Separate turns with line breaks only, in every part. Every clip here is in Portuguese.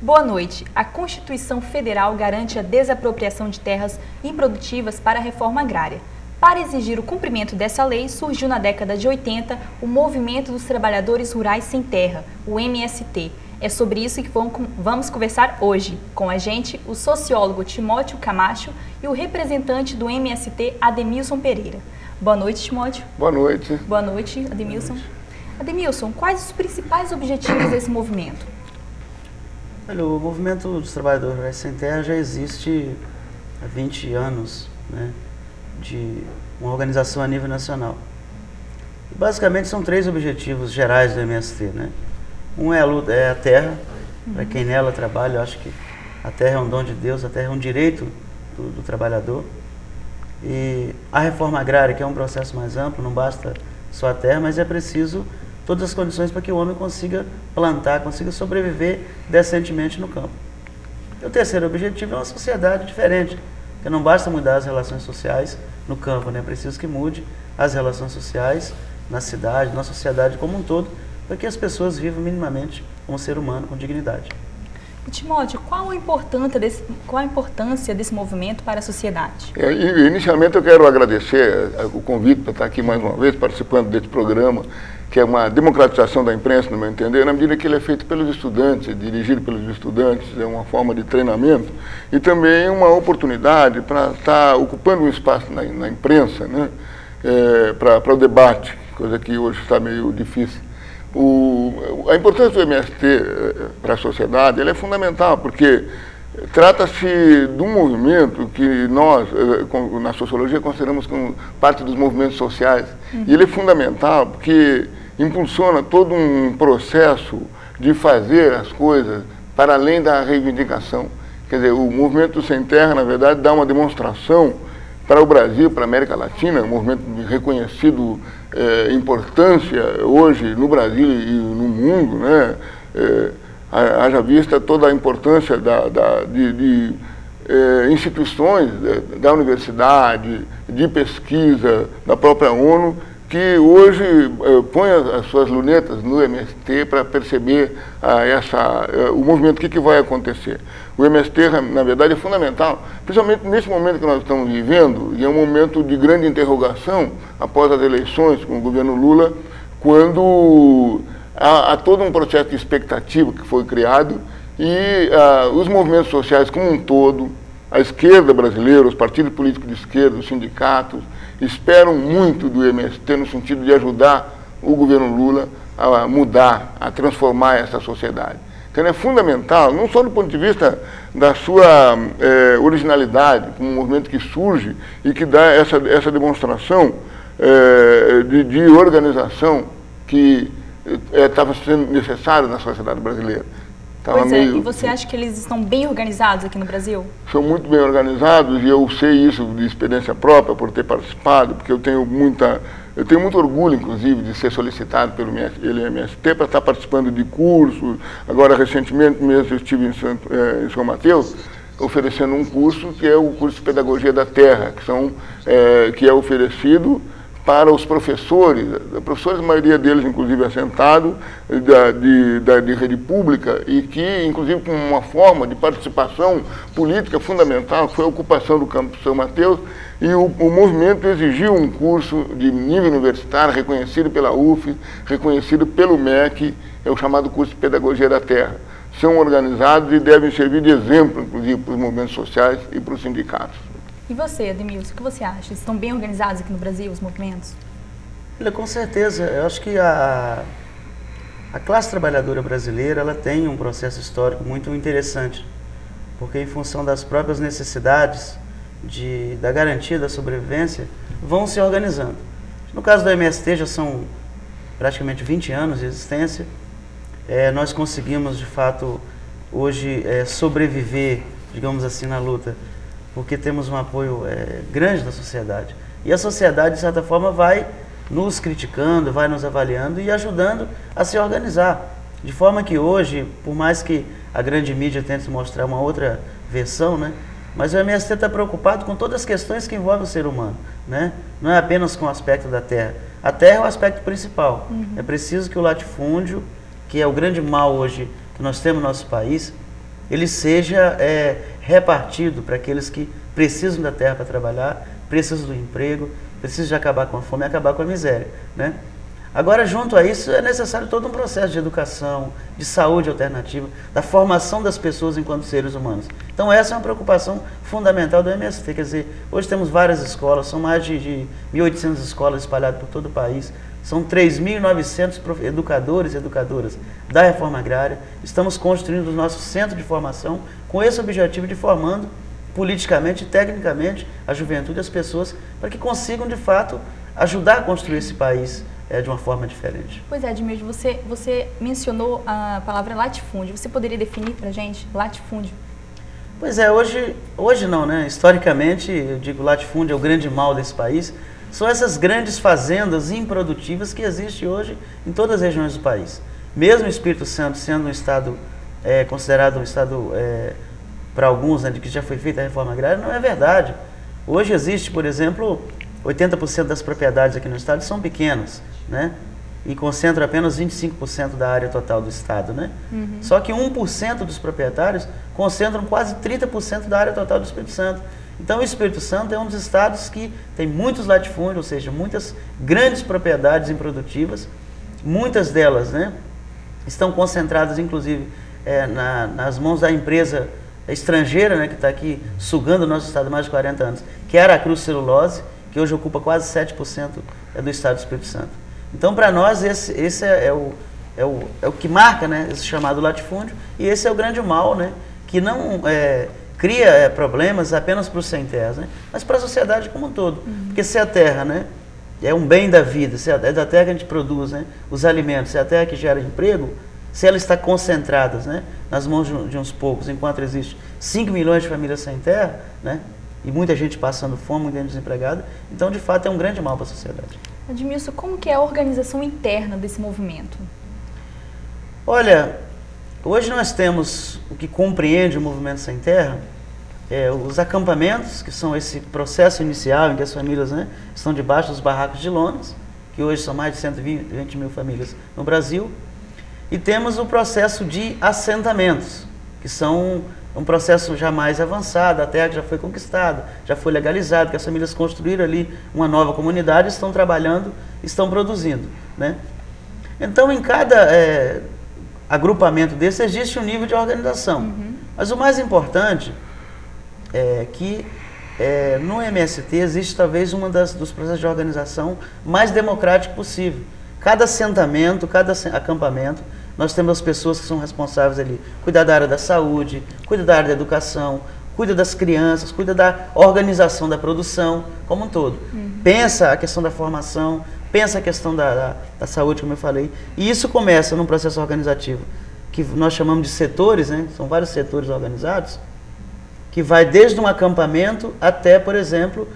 Boa noite. A Constituição Federal garante a desapropriação de terras improdutivas para a reforma agrária. Para exigir o cumprimento dessa lei, surgiu na década de 80 o Movimento dos Trabalhadores Rurais Sem Terra, o MST. É sobre isso que vamos conversar hoje. Com a gente, o sociólogo Timóteo Camacho e o representante do MST, Ademilson Pereira. Boa noite, Timóteo.
Boa noite.
Boa noite, Ademilson. Ademilson, quais os principais objetivos desse movimento?
Olha, o Movimento dos Trabalhadores Rurais Sem Terra já existe há 20 anos, né, de uma organização a nível nacional. E basicamente são 3 objetivos gerais do MST, né? Um é a terra, para quem nela trabalha. Eu acho que a terra é um dom de Deus, a terra é um direito do trabalhador. E a reforma agrária, que é um processo mais amplo, não basta só a terra, mas é preciso todas as condições para que o homem consiga plantar, consiga sobreviver decentemente no campo. E o terceiro objetivo é uma sociedade diferente, porque não basta mudar as relações sociais no campo, né? É preciso que mude as relações sociais na cidade, na sociedade como um todo, para que as pessoas vivam minimamente como ser humano, com dignidade.
E, Timóteo, qual a importância desse movimento para a sociedade?
Inicialmente eu quero agradecer o convite para estar aqui mais uma vez participando desse programa, que é uma democratização da imprensa, no meu entender, na medida que ele é feito pelos estudantes, dirigido pelos estudantes, é uma forma de treinamento e também uma oportunidade para estar ocupando um espaço na imprensa, né, para o debate, coisa que hoje está meio difícil. A importância do MST para a sociedade, ela é fundamental, porque trata-se de um movimento que nós, na sociologia, consideramos como parte dos movimentos sociais. E ele é fundamental porque impulsiona todo um processo de fazer as coisas para além da reivindicação. Quer dizer, o Movimento Sem Terra, na verdade, dá uma demonstração para o Brasil, para a América Latina, um movimento de reconhecido importância hoje no Brasil e no mundo, né? Haja vista toda a importância de instituições da universidade, de pesquisa, da própria ONU, que hoje põe as suas lunetas no MST para perceber o movimento, o que vai acontecer. O MST, na verdade, é fundamental, principalmente nesse momento que nós estamos vivendo, e é um momento de grande interrogação após as eleições com o governo Lula, quando há todo um processo de expectativa que foi criado e os movimentos sociais como um todo, a esquerda brasileira, os partidos políticos de esquerda, os sindicatos, esperam muito do MST no sentido de ajudar o governo Lula a mudar, a transformar essa sociedade. Então é fundamental, não só do ponto de vista da sua originalidade, como um movimento que surge e que dá essa demonstração de organização que estava sendo necessária na sociedade brasileira.
Pois é, e você acha que eles estão bem organizados aqui no Brasil?
São muito bem organizados e eu sei isso de experiência própria por ter participado, porque eu tenho muito orgulho, inclusive, de ser solicitado pelo MST para estar participando de cursos. Agora, recentemente mesmo, eu estive em São Mateus, oferecendo um curso que é o curso de Pedagogia da Terra, que é oferecido para os professores, a maioria deles, inclusive, assentados, de rede pública, e que, inclusive, com uma forma de participação política fundamental, foi a ocupação do campo de São Mateus, e o movimento exigiu um curso de nível universitário, reconhecido pela UF, reconhecido pelo MEC, é o chamado curso de Pedagogia da Terra. São organizados e devem servir de exemplo, inclusive, para os movimentos sociais e para os sindicatos.
E você, Ademilson, o que você acha? Estão bem organizados aqui no Brasil, os movimentos?
Olha, com certeza. Eu acho que a classe trabalhadora brasileira, ela tem um processo histórico muito interessante, porque em função das próprias necessidades da garantia da sobrevivência, vão se organizando. No caso do MST, já são praticamente 20 anos de existência. Nós conseguimos, de fato, hoje sobreviver, digamos assim, na luta, porque temos um apoio grande da sociedade. E a sociedade, de certa forma, vai nos criticando, vai nos avaliando e ajudando a se organizar. De forma que hoje, por mais que a grande mídia tente mostrar uma outra versão, né, mas o MST está preocupado com todas as questões que envolvem o ser humano, né? Não é apenas com o aspecto da terra. A terra é o aspecto principal. É preciso que o latifúndio, que é o grande mal hoje que nós temos no nosso país, ele seja repartido para aqueles que precisam da terra para trabalhar, precisam do emprego, precisam de acabar com a fome e acabar com a miséria, né? Agora, junto a isso, é necessário todo um processo de educação, de saúde alternativa, da formação das pessoas enquanto seres humanos. Então, essa é uma preocupação fundamental do MST. Quer dizer, hoje temos várias escolas, são mais de 1.800 escolas espalhadas por todo o país, são 3.900 educadores e educadoras da reforma agrária. Estamos construindo o nosso centro de formação com esse objetivo de formando politicamente e tecnicamente a juventude e as pessoas para que consigam, de fato, ajudar a construir esse país de uma forma diferente.
Pois é, Edmilson, você mencionou a palavra latifúndio. Você poderia definir para a gente latifúndio?
Pois é, hoje não, né? Historicamente, eu digo, latifúndio é o grande mal desse país. São essas grandes fazendas improdutivas que existem hoje em todas as regiões do país. Mesmo o Espírito Santo sendo um estado considerado um estado, para alguns, né, de que já foi feita a reforma agrária, não é verdade. Hoje existe, por exemplo, 80% das propriedades aqui no estado são pequenas, né? E concentram apenas 25% da área total do estado, né? Uhum. Só que 1% dos proprietários concentram quase 30% da área total do Espírito Santo. Então o Espírito Santo é um dos estados que tem muitos latifúndios, ou seja, muitas grandes propriedades improdutivas, muitas delas, né, estão concentradas inclusive nas mãos da empresa estrangeira, né, que está aqui sugando o nosso estado há mais de 40 anos, que é a Aracruz Celulose, que hoje ocupa quase 7% do estado do Espírito Santo. Então, para nós, esse é o que marca, né, esse chamado latifúndio, e esse é o grande mal, né, que não cria problemas apenas para os sem terras, né, mas para a sociedade como um todo. Uhum. Porque se a terra, né, é um bem da vida, se é da terra que a gente produz, né, os alimentos, se é a terra que gera emprego, se ela está concentrada, né, nas mãos de uns poucos, enquanto existe 5 milhões de famílias sem terra, né, e muita gente passando fome, muita gente desempregada, então, de fato, é um grande mal para a sociedade.
Edmilson, como que é a organização interna desse movimento?
Olha, hoje nós temos o que compreende o movimento sem terra, os acampamentos, que são esse processo inicial em que as famílias, né, estão debaixo dos barracos de lonas, que hoje são mais de 120 mil famílias no Brasil, e temos o processo de assentamentos, que são um processo já mais avançado, a terra que já foi conquistada, já foi legalizada, que as famílias construíram ali uma nova comunidade, estão trabalhando, estão produzindo, né? Então, em cada agrupamento desse existe um nível de organização. Uhum. Mas o mais importante é que no MST existe talvez dos processos de organização mais democrático possível. Cada assentamento, cada acampamento, nós temos as pessoas que são responsáveis ali, cuidar da área da saúde, cuida da área da educação, cuida das crianças, cuida da organização da produção como um todo. Uhum. Pensa a questão da formação, pensa a questão da saúde, como eu falei, e isso começa num processo organizativo que nós chamamos de setores, né? São vários setores organizados, que vai desde um acampamento até, por exemplo,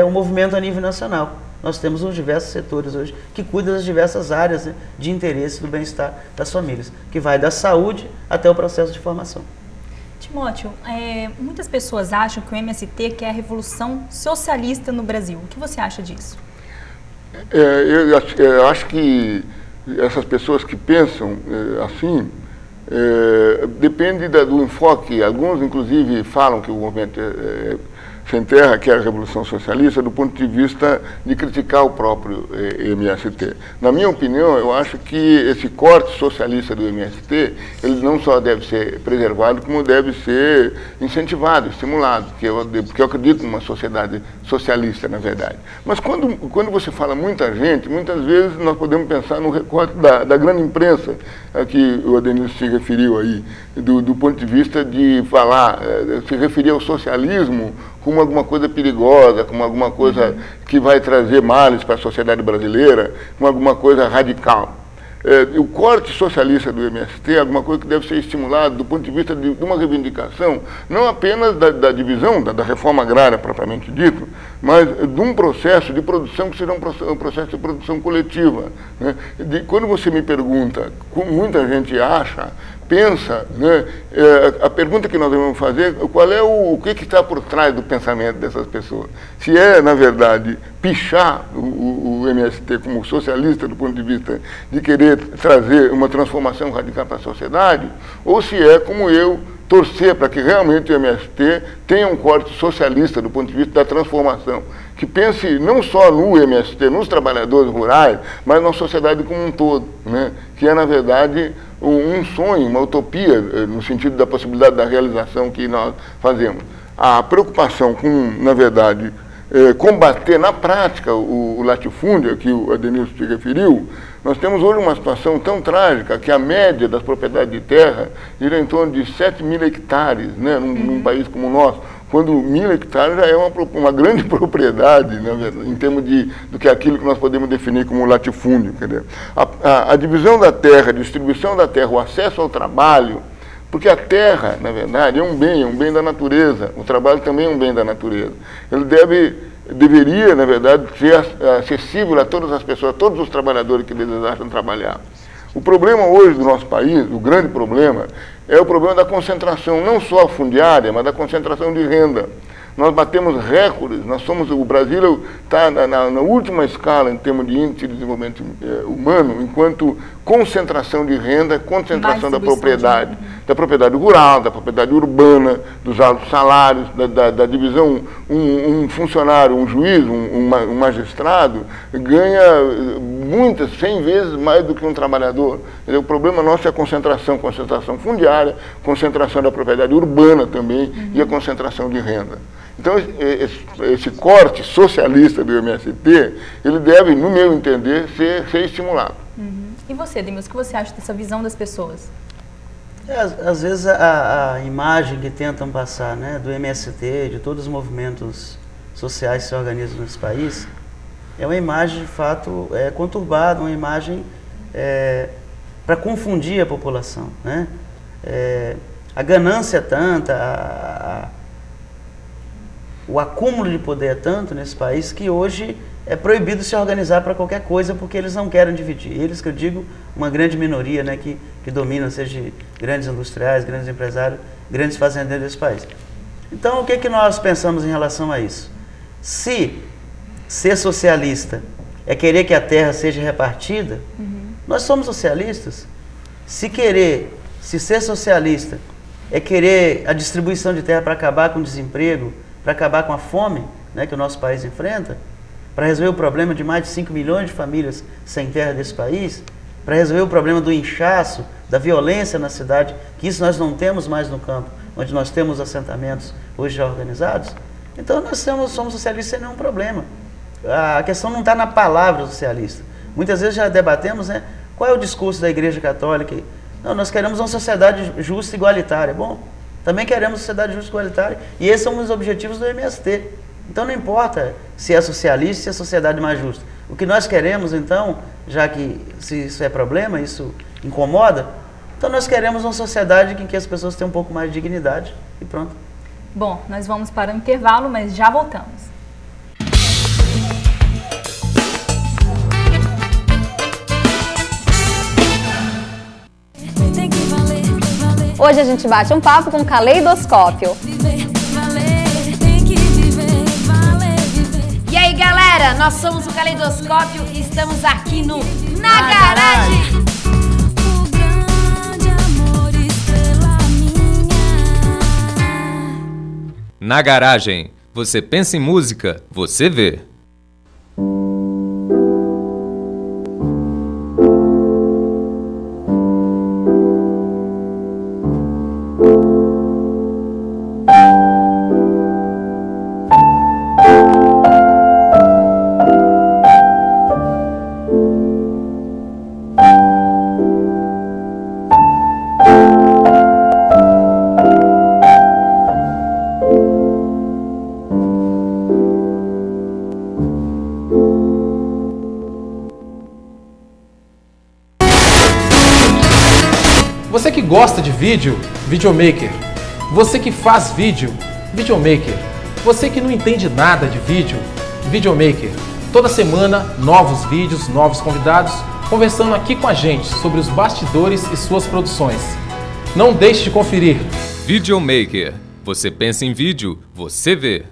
um movimento a nível nacional. Nós temos uns diversos setores hoje que cuidam das diversas áreas, né, de interesse do bem-estar das famílias, que vai da saúde até o processo de formação.
Timóteo, muitas pessoas acham que o MST quer a revolução socialista no Brasil. O que você acha disso?
Eu acho que essas pessoas que pensam assim, depende do enfoque. Alguns, inclusive, falam que o movimento sem terra, que é a Revolução Socialista, do ponto de vista de criticar o próprio MST. Na minha opinião, eu acho que esse corte socialista do MST, ele não só deve ser preservado, como deve ser incentivado, estimulado, porque eu acredito numa sociedade socialista, na verdade. Mas quando você fala muita gente, muitas vezes nós podemos pensar no recorte da grande imprensa, a que o Adenilson se referiu aí, do ponto de vista de falar, se referir ao socialismo como alguma coisa perigosa, como alguma coisa que vai trazer males para a sociedade brasileira, como alguma coisa radical. O corte socialista do MST é alguma coisa que deve ser estimulado do ponto de vista de uma reivindicação, não apenas da divisão, da reforma agrária propriamente dito, mas de um processo de produção que seja um processo de produção coletiva. Né? Quando você me pergunta, como muita gente pensa, né, a pergunta que nós devemos fazer, qual é o que está por trás do pensamento dessas pessoas? Se é, na verdade, pichar o MST como socialista do ponto de vista de querer trazer uma transformação radical para a sociedade, ou se é, como eu, torcer para que realmente o MST tenha um corte socialista do ponto de vista da transformação, que pense não só no MST, nos trabalhadores rurais, mas na sociedade como um todo, né? Que é, na verdade, um sonho, uma utopia, no sentido da possibilidade da realização que nós fazemos. A preocupação com, na verdade, combater na prática o latifúndio, que o Adenilson se referiu, nós temos hoje uma situação tão trágica que a média das propriedades de terra gira em torno de 7.000 hectares, né, num país como o nosso, quando 1.000 hectares já é uma grande propriedade, né, em termos do que é aquilo que nós podemos definir como latifúndio. Quer dizer, a divisão da terra, a distribuição da terra, o acesso ao trabalho, porque a terra, na verdade, é um bem da natureza, o trabalho também é um bem da natureza. Ele deveria, na verdade, ser acessível a todas as pessoas, a todos os trabalhadores que desejam trabalhar. O problema hoje do nosso país, o grande problema, é o problema da concentração, não só fundiária, mas da concentração de renda. Nós batemos recordes, o Brasil está na última escala em termos de índice de desenvolvimento humano, enquanto concentração de renda, concentração da propriedade rural, da propriedade urbana, dos altos salários, da divisão, um funcionário, um juiz, um magistrado, ganha 100 vezes mais do que um trabalhador. O problema nosso é a concentração fundiária, concentração da propriedade urbana também e a concentração de renda. Então, esse corte socialista do MST, ele deve, no meu entender, ser estimulado.
E você, Demilson, o que você acha dessa visão das pessoas?
Às vezes a imagem que tentam passar, né, do MST, de todos os movimentos sociais que se organizam nesse país, é uma imagem, de fato, conturbada, uma imagem para confundir a população, né? A ganância é tanta, o acúmulo de poder é tanto nesse país que hoje é proibido se organizar para qualquer coisa porque eles não querem dividir. Eles, que eu digo, uma grande minoria, né, que domina, seja grandes industriais, grandes empresários, grandes fazendeiros desse país. Então, o que nós pensamos em relação a isso? Se ser socialista é querer que a terra seja repartida, nós somos socialistas. Se ser socialista é querer a distribuição de terra para acabar com o desemprego, para acabar com a fome, né, que o nosso país enfrenta, para resolver o problema de mais de 5 milhões de famílias sem terra desse país, para resolver o problema do inchaço, da violência na cidade, que isso nós não temos mais no campo, onde nós temos assentamentos hoje já organizados, então nós somos socialistas sem nenhum problema. A questão não está na palavra socialista. Muitas vezes já debatemos, né, qual é o discurso da Igreja Católica. Não, nós queremos uma sociedade justa e igualitária. Bom, também queremos sociedade justa e igualitária, e esses são os objetivos do MST. Então não importa se é socialista, se é sociedade mais justa. O que nós queremos, então, já que se isso é problema, isso incomoda, então nós queremos uma sociedade em que as pessoas tenham um pouco mais de dignidade e pronto.
Bom, nós vamos para o intervalo, mas já voltamos.
Hoje a gente bate um papo com Caleidoscópio.
E aí, galera, nós somos o Caleidoscópio e estamos aqui no Na Garagem.
Na Garagem, você pensa em música, você vê.
Você que gosta de vídeo, videomaker. Você que faz vídeo, videomaker. Você que não entende nada de vídeo, videomaker. Toda semana, novos vídeos, novos convidados, conversando aqui com a gente sobre os bastidores e suas produções. Não deixe de conferir.
Videomaker. Você pensa em vídeo, você vê.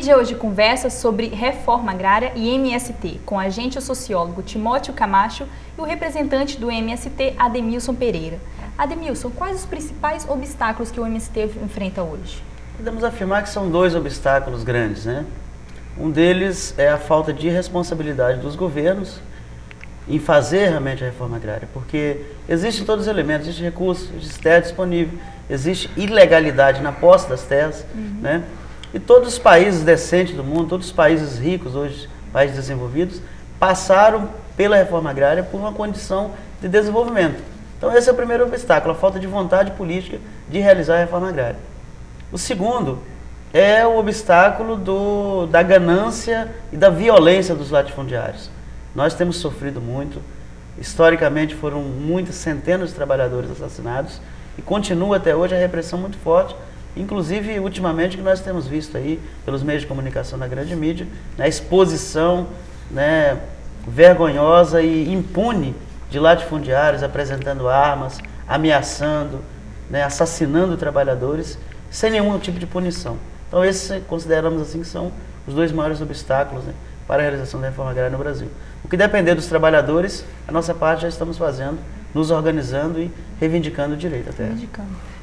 de hoje conversa sobre reforma agrária e MST, com a agente e sociólogo Timóteo Camacho e o representante do MST, Ademilson Pereira. Ademilson, quais os principais obstáculos que o MST enfrenta hoje?
Podemos afirmar que são dois obstáculos grandes, né? Um deles é a falta de responsabilidade dos governos em fazer realmente a reforma agrária, porque existem todos os elementos, existe recurso, existe terra disponível, existe ilegalidade na posse das terras, né? E todos os países decentes do mundo, todos os países ricos hoje, países desenvolvidos, passaram pela reforma agrária por uma condição de desenvolvimento. Então esse é o primeiro obstáculo, a falta de vontade política de realizar a reforma agrária. O segundo é o obstáculo da ganância e da violência dos latifundiários. Nós temos sofrido muito, historicamente foram muitas centenas de trabalhadores assassinados e continua até hoje a repressão muito forte, inclusive ultimamente que nós temos visto aí pelos meios de comunicação na grande mídia, a exposição, né, vergonhosa e impune de latifundiários apresentando armas, ameaçando, né, assassinando trabalhadores sem nenhum tipo de punição. Então esses consideramos assim que são os dois maiores obstáculos, né, para a realização da reforma agrária no Brasil. O que depender dos trabalhadores, a nossa parte já estamos fazendo, nos organizando e reivindicando o direito à terra.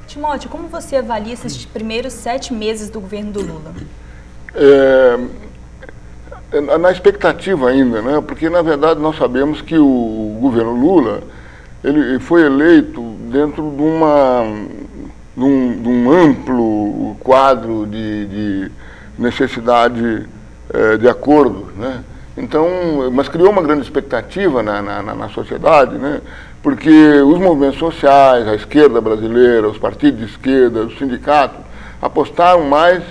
Timóteo, como você avalia esses primeiros 7 meses do governo do Lula?
Na expectativa ainda, né? Porque na verdade nós sabemos que o governo Lula ele foi eleito dentro de um amplo quadro de necessidade de acordo, né? Então, mas criou uma grande expectativa na sociedade, né? Porque os movimentos sociais, a esquerda brasileira, os partidos de esquerda, os sindicatos, apostaram mais,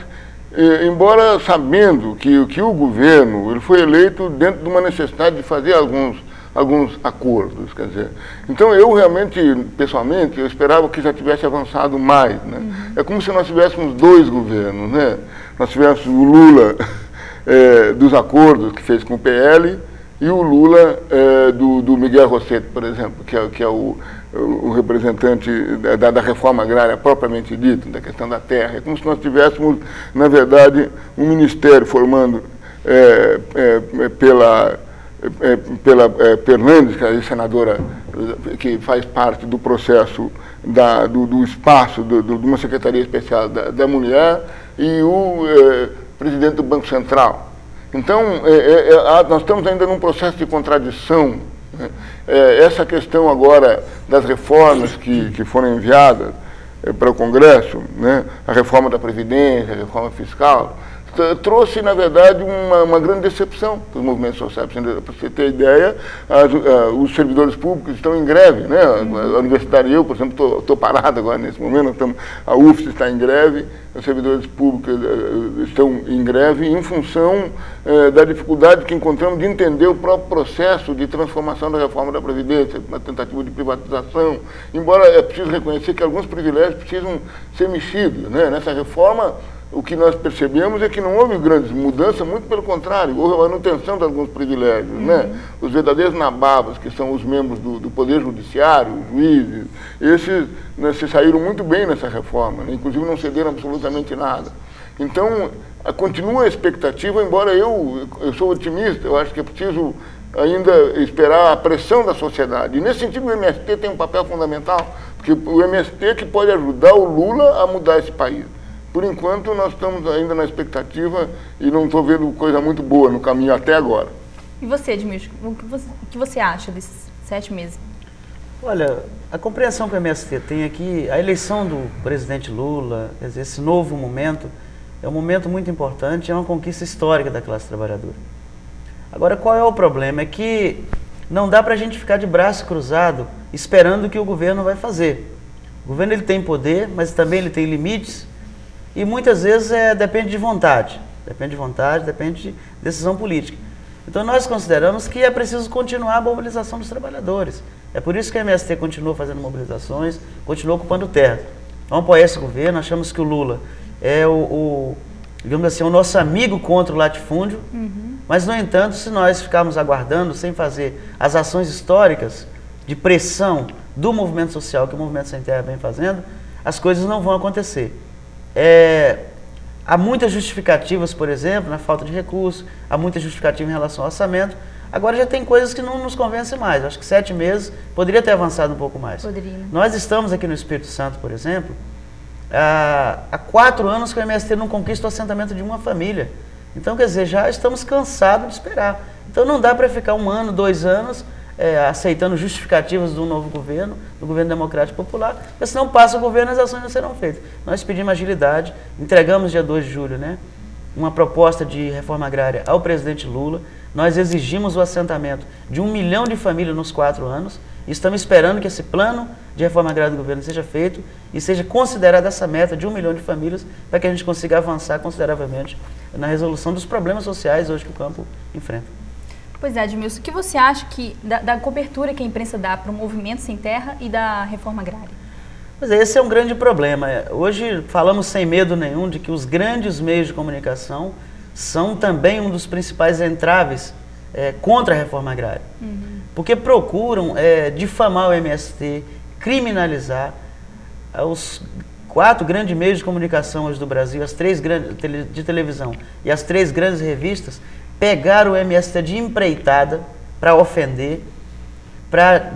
embora sabendo que o governo ele foi eleito dentro de uma necessidade de fazer alguns acordos, quer dizer. Então eu realmente, pessoalmente, eu esperava que já tivesse avançado mais, né? É como se nós tivéssemos dois governos, né? Nós tivéssemos o Lula dos acordos que fez com o PL e o Lula do Miguel Rossetti, por exemplo, que é o representante da reforma agrária propriamente dita, da questão da terra. É como se nós tivéssemos, na verdade, um ministério formando pela Fernandes, que é a senadora que faz parte do processo do espaço de uma Secretaria Especial da Mulher, e o presidente do Banco Central. Então, nós estamos ainda num processo de contradição, né? Essa questão agora das reformas que foram enviadas para o Congresso, né? A reforma da Previdência, a reforma fiscal, trouxe, na verdade, uma grande decepção para os movimentos sociais. Para você ter ideia, os servidores públicos estão em greve, né? A universidade, eu, por exemplo, estou parado agora nesse momento, a UFS está em greve, os servidores públicos estão em greve em função da dificuldade que encontramos de entender o próprio processo de transformação da reforma da Previdência, uma tentativa de privatização, embora é preciso reconhecer que alguns privilégios precisam ser mexidos, né? Nessa reforma, o que nós percebemos é que não houve grandes mudanças, muito pelo contrário, houve a manutenção de alguns privilégios, né? Os verdadeiros nababas, que são os membros do Poder Judiciário, os juízes, esses, né, se saíram muito bem nessa reforma, né? Inclusive não cederam absolutamente nada. Então, continua a expectativa, embora eu sou otimista, eu acho que é preciso ainda esperar a pressão da sociedade. E nesse sentido o MST tem um papel fundamental, porque o MST é que pode ajudar o Lula a mudar esse país. Por enquanto, nós estamos ainda na expectativa e não estou vendo coisa muito boa no caminho até agora.
E você, Edmilson, o que você acha desses 7 meses?
Olha, a compreensão que o MST tem aqui, a eleição do presidente Lula, quer dizer, esse novo momento, é um momento muito importante, é uma conquista histórica da classe trabalhadora. Agora, qual é o problema? É que não dá para a gente ficar de braço cruzado esperando o que o governo vai fazer. O governo ele tem poder, mas também ele tem limites, e muitas vezes depende de vontade, depende de decisão política. Então nós consideramos que é preciso continuar a mobilização dos trabalhadores. É por isso que a MST continua fazendo mobilizações, continua ocupando terra. Vamos apoiar esse governo, achamos que o Lula é digamos assim, o nosso amigo contra o latifúndio, mas no entanto, se nós ficarmos aguardando sem fazer as ações históricas de pressão do movimento social que o Movimento Sem Terra vem fazendo, as coisas não vão acontecer. Há muitas justificativas, por exemplo, na falta de recursos, há muita justificativa em relação ao orçamento. Agora já tem coisas que não nos convencem mais. Acho que 7 meses poderia ter avançado um pouco mais.
Poderia.
Nós estamos aqui no Espírito Santo, por exemplo, há 4 anos que o MST não conquista o assentamento de uma família. Então, quer dizer, já estamos cansados de esperar. Então não dá para ficar 1 ano, 2 anos aceitando justificativas do novo governo, do governo democrático popular, porque senão passa o governo e as ações não serão feitas. Nós pedimos agilidade, entregamos dia 2 de julho, né, uma proposta de reforma agrária ao presidente Lula. Nós exigimos o assentamento de 1 milhão de famílias nos 4 anos e estamos esperando que esse plano de reforma agrária do governo seja feito e seja considerada essa meta de 1 milhão de famílias para que a gente consiga avançar consideravelmente na resolução dos problemas sociais hoje que o campo enfrenta.
Pois é, Edmilson, o que você acha da cobertura que a imprensa dá para o movimento sem terra e da reforma agrária?
Pois é, esse é um grande problema. Hoje falamos sem medo nenhum de que os grandes meios de comunicação são também um dos principais entraves contra a reforma agrária. Porque procuram difamar o MST, criminalizar os 4 grandes meios de comunicação hoje do Brasil, as 3 grandes de televisão e as 3 grandes revistas, pegaram o MST de empreitada para ofender, para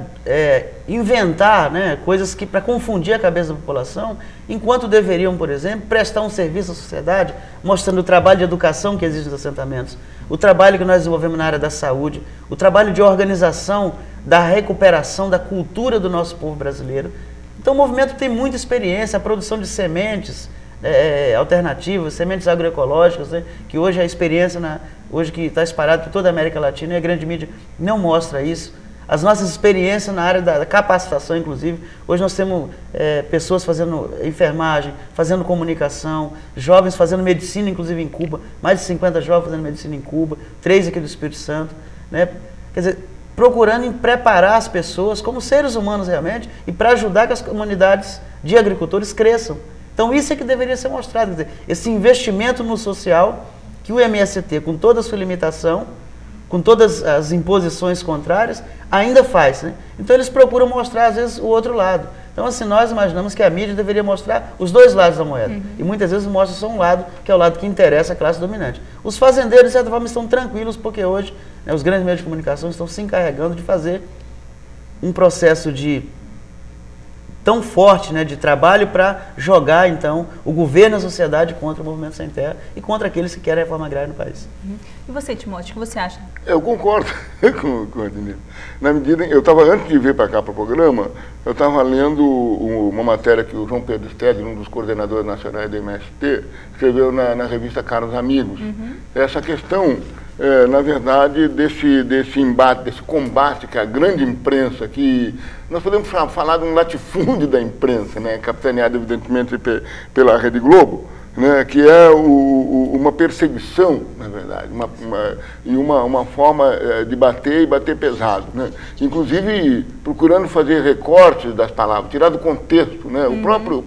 inventar, né, coisas que para confundir a cabeça da população, enquanto deveriam, por exemplo, prestar um serviço à sociedade, mostrando o trabalho de educação que existe nos assentamentos, o trabalho que nós desenvolvemos na área da saúde, o trabalho de organização da recuperação da cultura do nosso povo brasileiro. Então o movimento tem muita experiência, a produção de sementes alternativas, sementes agroecológicas, né, que hoje a experiência, hoje que está espalhada por toda a América Latina, e a grande mídia não mostra isso. As nossas experiências na área da capacitação, inclusive, hoje nós temos pessoas fazendo enfermagem, fazendo comunicação, jovens fazendo medicina, inclusive em Cuba, mais de 50 jovens fazendo medicina em Cuba, 3 aqui do Espírito Santo, né? Quer dizer, procurando preparar as pessoas como seres humanos realmente e para ajudar que as comunidades de agricultores cresçam. Então isso é que deveria ser mostrado, quer dizer, esse investimento no social que o MST, com toda a sua limitação, com todas as imposições contrárias, ainda faz, né? Então eles procuram mostrar, às vezes, o outro lado. Então, assim, nós imaginamos que a mídia deveria mostrar os 2 lados da moeda. E muitas vezes mostra só um lado, que é o lado que interessa a classe dominante. Os fazendeiros, de certa forma, estão tranquilos, porque hoje, né, os grandes meios de comunicação estão se encarregando de fazer um processo tão forte, né, de trabalho para jogar, então, o governo e a sociedade contra o movimento sem terra e contra aqueles que querem a reforma agrária no país.
E você, Timóteo, o que você acha?
Eu concordo com o Edmilson. Na medida eu estava, antes de vir para cá para o programa, eu estava lendo uma matéria que o João Pedro Stedley, um dos coordenadores nacionais da MST, escreveu na revista Caros Amigos. Essa questão, na verdade, desse embate, desse combate que a grande imprensa, que nós podemos falar de um latifúndio da imprensa, né, capitaneado evidentemente pela Rede Globo, né, que é uma perseguição, na verdade, uma forma de bater e bater pesado, né? Inclusive procurando fazer recortes das palavras, tirar do contexto, né? O próprio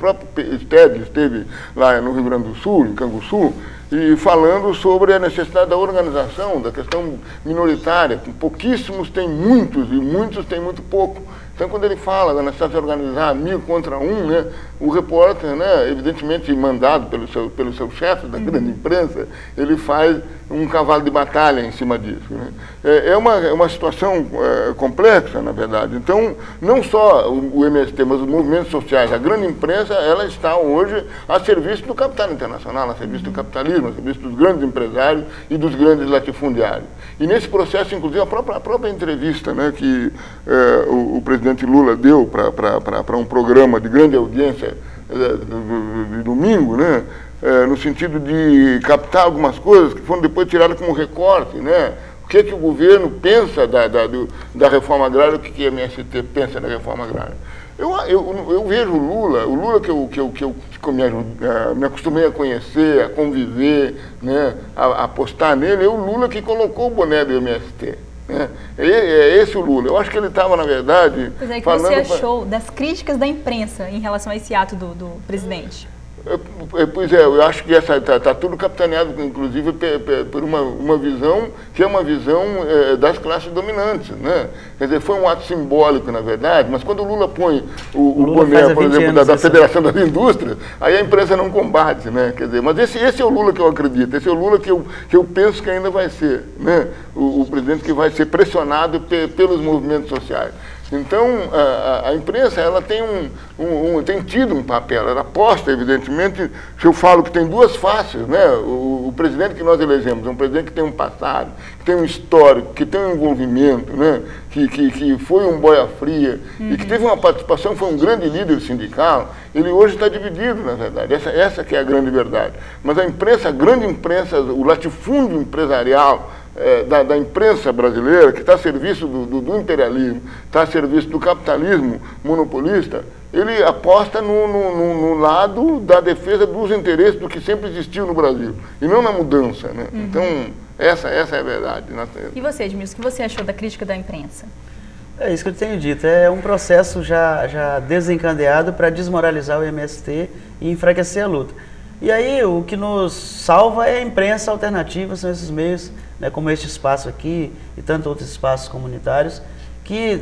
Stedley esteve lá no Rio Grande do Sul, em Canguçu, e falando sobre a necessidade da organização, da questão minoritária, que pouquíssimos têm muitos e muitos têm muito pouco. Então, quando ele fala da necessidade de organizar 1000 contra 1, né, o repórter, né, evidentemente mandado pelo seu chefe da grande imprensa, ele faz um cavalo de batalha em cima disso, né. É uma situação complexa, na verdade. Então, não só o MST, mas os movimentos sociais, a grande imprensa, ela está hoje a serviço do capital internacional, a serviço do capitalismo, a serviço dos grandes empresários e dos grandes latifundiários. E nesse processo, inclusive, a própria entrevista, né, que o presidente Lula deu para um programa de grande audiência de domingo, né, no sentido de captar algumas coisas que foram depois tiradas como recorte, né? O que o governo pensa da reforma agrária, o que a MST pensa da reforma agrária. Eu vejo o Lula que eu me acostumei a conhecer, a conviver, né, a apostar nele, é o Lula que colocou o boné do MST. É esse o Lula. Eu acho que ele estava, na verdade...
Pois é, o que você achou das críticas da imprensa em relação a esse ato do presidente?
Pois é, eu acho que está tudo capitaneado, inclusive, por uma visão que é uma visão das classes dominantes, né? Quer dizer, foi um ato simbólico, na verdade, mas quando o Lula põe o boné, por exemplo, da Federação das Indústrias, aí a imprensa não combate, né? Quer dizer, mas esse é o Lula que eu acredito, esse é o Lula que eu penso que ainda vai ser, né? O presidente que vai ser pressionado pelos movimentos sociais. Então, a imprensa, ela tem tem tido um papel, ela aposta, evidentemente, se eu falo que tem duas faces, né? O presidente que nós elegemos é um presidente que tem um passado, que tem um histórico, que tem um envolvimento, né? Que foi um boia fria e que teve uma participação, foi um grande líder sindical. Ele hoje está dividido, na verdade, essa que é a grande verdade. Mas a imprensa, a grande imprensa, o latifúndio empresarial, da imprensa brasileira, que está a serviço do imperialismo, está a serviço do capitalismo monopolista, ele aposta no lado da defesa dos interesses do que sempre existiu no Brasil, e não na mudança, né? Então, essa é a verdade.
E você, Edmilson, o que você achou da crítica da imprensa?
É isso que eu tenho dito, é um processo já desencadeado para desmoralizar o MST e enfraquecer a luta. E aí, o que nos salva é a imprensa alternativa, são esses meios, né, como este espaço aqui e tantos outros espaços comunitários, que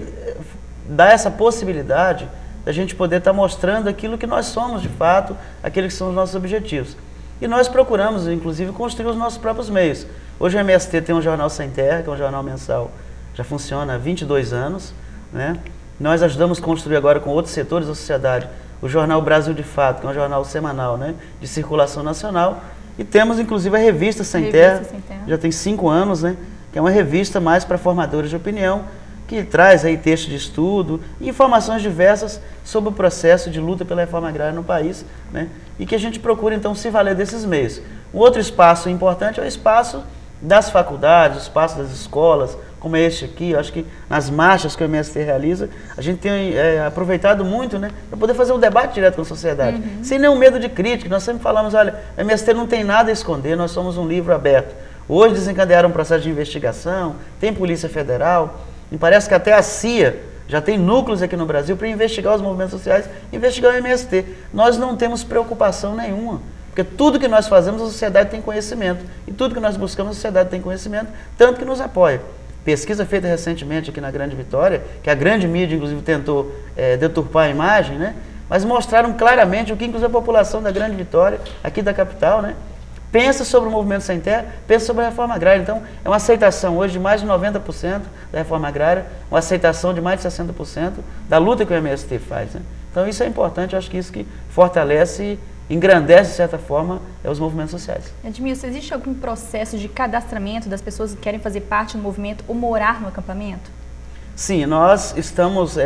dá essa possibilidade da gente poder estar mostrando aquilo que nós somos de fato, aqueles que são os nossos objetivos. E nós procuramos, inclusive, construir os nossos próprios meios. Hoje o MST tem um jornal Sem Terra, que é um jornal mensal, já funciona há 22 anos, né? Nós ajudamos a construir agora com outros setores da sociedade o jornal Brasil de Fato, que é um jornal semanal, né, de circulação nacional, e temos inclusive a revista Sem Terra, já tem 5 anos, né, que é uma revista mais para formadores de opinião, que traz aí textos de estudo e informações diversas sobre o processo de luta pela reforma agrária no país, né, e que a gente procura então se valer desses meios. Um outro espaço importante é o espaço das faculdades, o espaço das escolas, como é este aqui. Eu acho que nas marchas que o MST realiza, a gente tem aproveitado muito, né, para poder fazer um debate direto com a sociedade, sem nenhum medo de crítica. Nós sempre falamos, olha, o MST não tem nada a esconder, nós somos um livro aberto. Hoje desencadearam um processo de investigação, tem Polícia Federal, e parece que até a CIA já tem núcleos aqui no Brasil para investigar os movimentos sociais, investigar o MST. Nós não temos preocupação nenhuma, porque tudo que nós fazemos a sociedade tem conhecimento, e tudo que nós buscamos a sociedade tem conhecimento, tanto que nos apoia. Pesquisa feita recentemente aqui na Grande Vitória, que a grande mídia inclusive tentou deturpar a imagem, né? Mas mostraram claramente o que inclusive a população da Grande Vitória, aqui da capital, né, pensa sobre o movimento sem terra, pensa sobre a reforma agrária. Então, é uma aceitação hoje de mais de 90% da reforma agrária, uma aceitação de mais de 60% da luta que o MST faz, né? Então, isso é importante, eu acho que isso que fortalece e engrandece, de certa forma, os movimentos sociais.
Edmilson, existe algum processo de cadastramento das pessoas que querem fazer parte do movimento ou morar no acampamento?
Sim, nós estamos,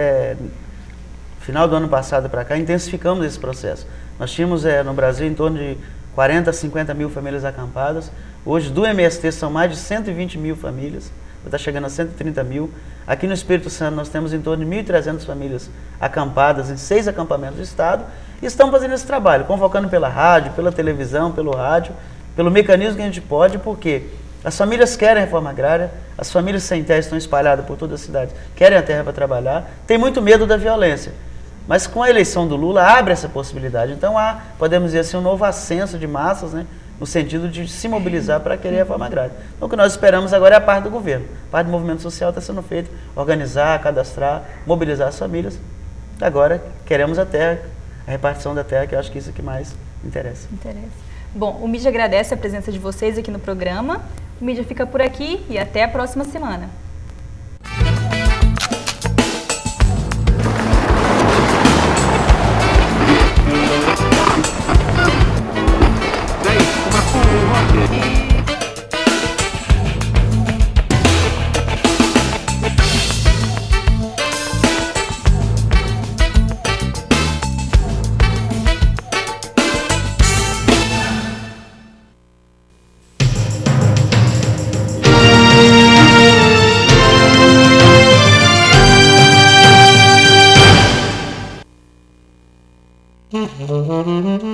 final do ano passado para cá, intensificamos esse processo. Nós tínhamos no Brasil em torno de 40 a 50 mil famílias acampadas. Hoje, do MST, são mais de 120 mil famílias, está chegando a 130 mil. Aqui no Espírito Santo, nós temos em torno de 1.300 famílias acampadas em 6 acampamentos do Estado. E estamos fazendo esse trabalho, convocando pela rádio, pela televisão, pelo rádio, pelo mecanismo que a gente pode, porque as famílias querem a reforma agrária, as famílias sem terra estão espalhadas por toda a cidade, querem a terra para trabalhar, tem muito medo da violência. Mas com a eleição do Lula abre essa possibilidade. Então há, podemos dizer assim, um novo ascenso de massas, né, no sentido de se mobilizar para querer a reforma agrária. Então o que nós esperamos agora é a parte do governo. A parte do movimento social está sendo feita, organizar, cadastrar, mobilizar as famílias. Agora queremos a terra, a repartição da terra, que eu acho que isso é que mais interessa.
Bom, o Mídia agradece a presença de vocês aqui no programa. O Mídia fica por aqui e até a próxima semana.
Mm-hmm.